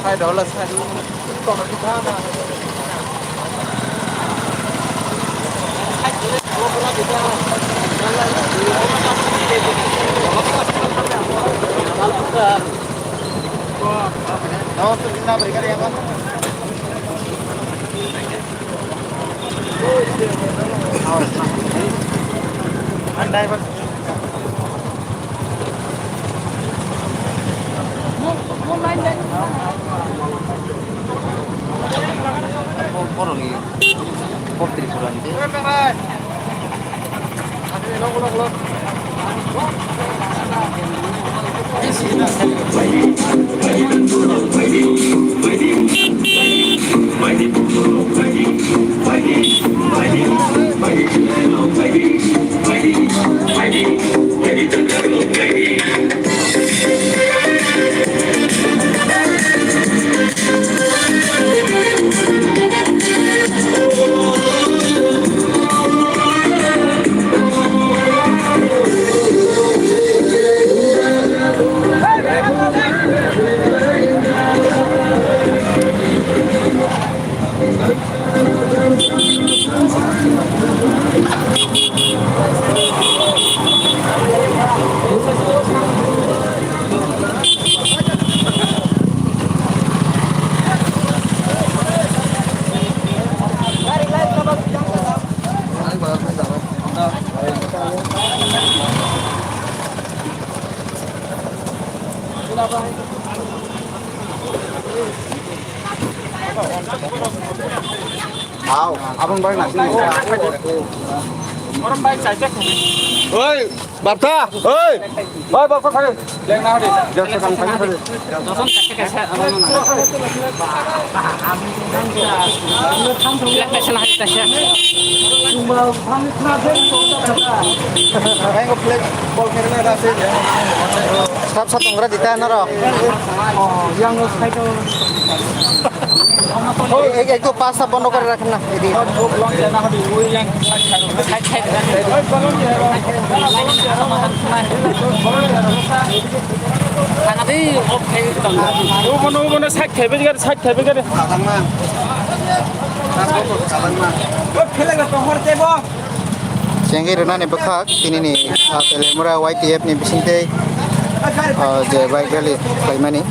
Hai đó là sai đúng. Còn cái thứ mà no, kita berikan ya, Pak. Andai, Pak. Orang ini, kok tripulan dia? Tahu, abang baik nasi. Orang baik saja. Oi, Bapta, oi, oi Bapta kali. Jangan nahu deh, jangan sang sang kali. Jangan cek cek saya. Stop satu ngera di tanah roh. Oh, yang saya itu. একটু পাঁচটা বন্ধ করে রাখেন না Sehingga Rena ni bekak ini ni telemura YTF ni bisinte je baik kali baik mana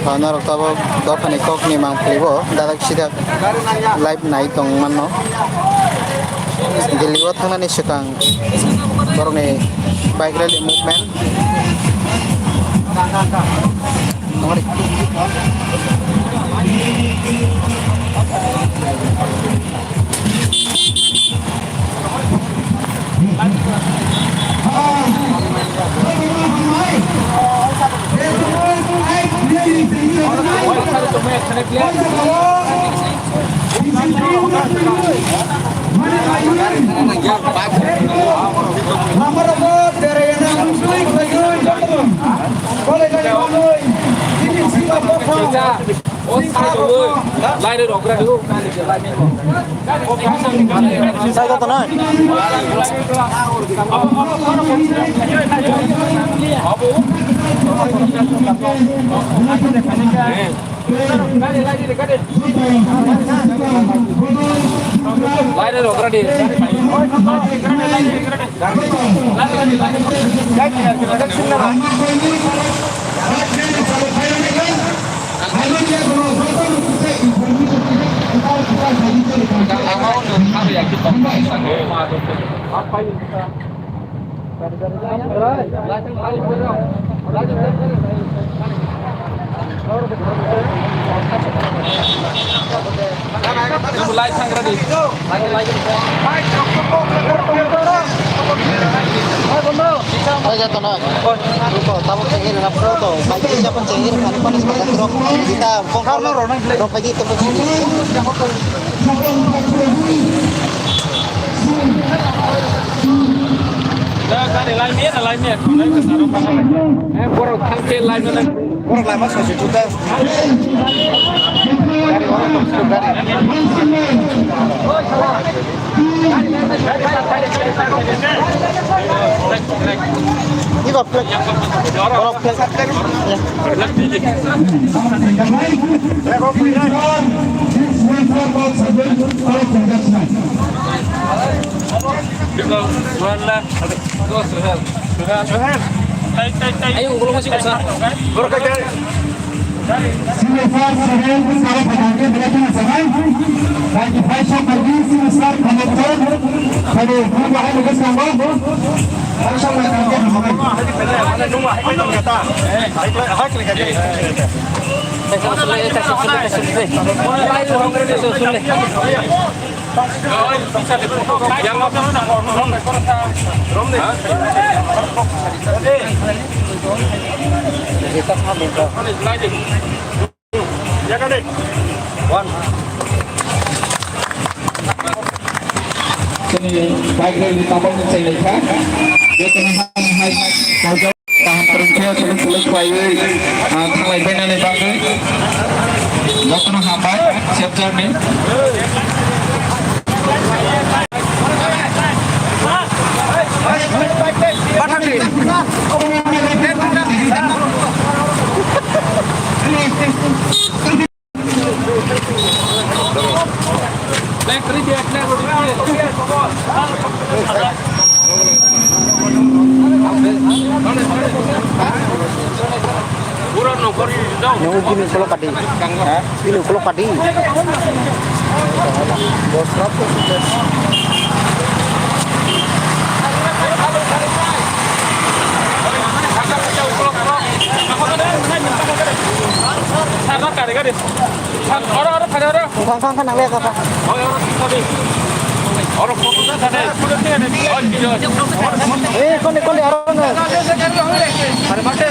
Narok tabo dorpani kok ni mang pelibo dadak sida live night tong manno diliwat thana ni sukang borong ni bike rally movement nomor Lai được đọc ra được không? Sai có tao nói. Lai được đọc ra đi. Mulai sang ready. Aja tono. Ruko tamu cengir na foto. Pagi siapa cengir kan panas panas rok. Kita bongkar rok pagi temu sini. Dari lain miet, lain kesarup pasang. Borok tangke lain mana? Borok lama saya juta. Dari orang untuk dari. Ini kok plek. Borok plek. Ya. Plek biji. Ayo, belum masih besar. Borok aja. Simulfar Sahel सारे पटाखे बजाते हैं सगाई ताकि फैशा परवीन सिमसार कनेक्टर खड़े हो बाहर निकल जाओ फैशा में करके हमें Hadi pele, mana nunggu, hai nunggu kata. Hai klik aja. Yang Ya kan deh. One. Sini baik dari tabung yang saya lihat dia kena hai kalau tahan terusnya sulit baik thang lain bên này bang ơi nó kena hambat siap siap nih Nunggu gini kalau kadi. Gini kalau kadi. Bos ratus sudah. Kan nang lihat apa? Orang foto sana, Konde orang. Ada mati.